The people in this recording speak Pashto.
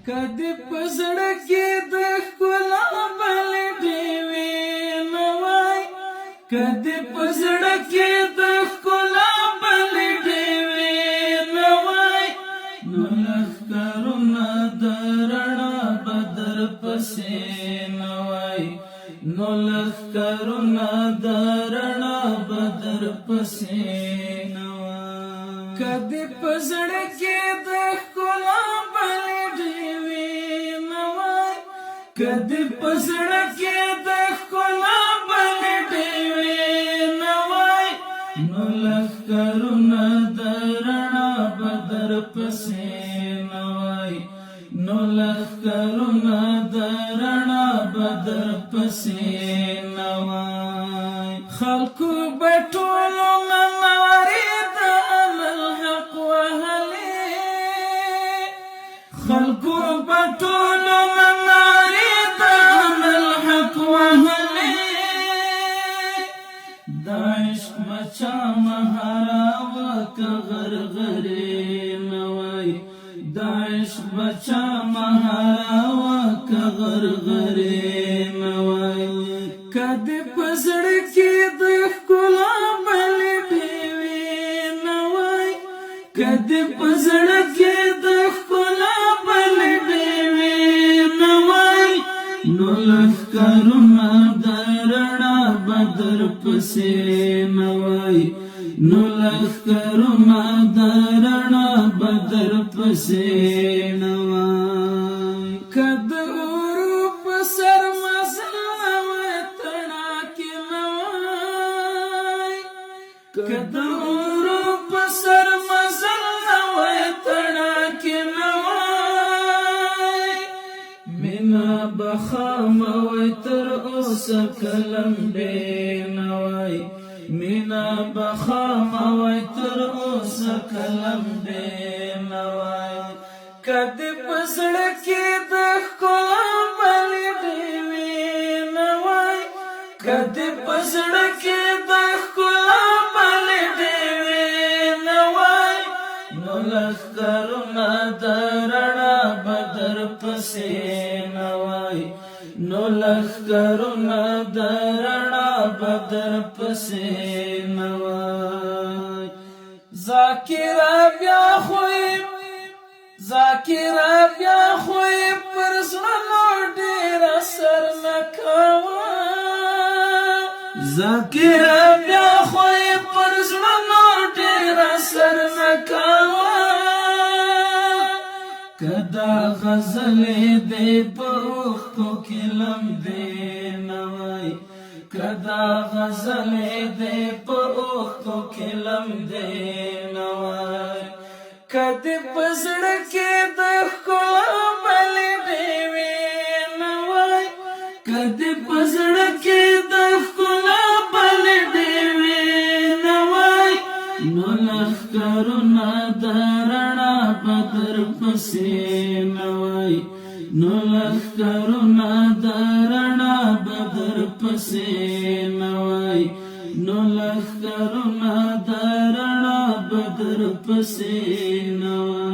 کدی پزړه کې د ښکلا بل ډیوې نه وای کدی پزړه کې د ښکلا بل ډیوې نه وای نو لښکرونه د رڼا بدر پسې نه وای نو لښکرونه د رڼا بدر پسې نه وای کدی پزړه کې د ښکلا کدی پزړه کې د ښکلا بل ډیوې نه وای نو لښکرونه د رڼا بدر پسې نه وای نو لښکرونه د رڼا بدر پسې نه وای خلکو به ټولو لارې د عمل حق وهلې خلکو به ټولو بچا مهراوه که غرغرې نه وای دا عشق بچا مهراوه که غرغرې نه وای کدی په زړه کې د ښکلا بل ډیوې نه وای کدی په زړه کې د ښکلا بل ډیوې نه وای نو لښکرونه د رڼا بدر پسې نه وای نو لښکرونه د رڼا بدر پسې نه وای که د اورو په سر مزل وای تڼاکې نه وای که د اورو په سر مزل وای تڼاکې نه وای مینا بخامه وای تر اوسه کلمبې نه وای مینا بخامه وای تر اوسه کلمبې نه وای کدی په زړه کې د ښکلا بل ډیوې نه وای کدی په زړه کې د ښکلا بل ډیوې نه وای نو لښکرونه د رڼا بدر پسې نه وای نو لښکرونه د رڼا بدر پسې نه وای ذاکره بیا خوی پر زړونو ډېر اثر نه کوه ذاکره بیا خوی پر زړونو ډېر اثر نه کوه کدا غزلې دې په اوښکو کې لمبې نه وای کدا غزلې دې په اوښکو کې لمبې نه وای کدی په زړه کې د ښکلا بل ډیوې نه وای کدی په زړه کې د ښکلا بل ډیوې نه وای نو لښکرونه د رڼا بدر پسې نه وای نو لښکرونه د رڼا بدر پسې نه وای نو لښکرونه د رڼا بدر پسې نه وای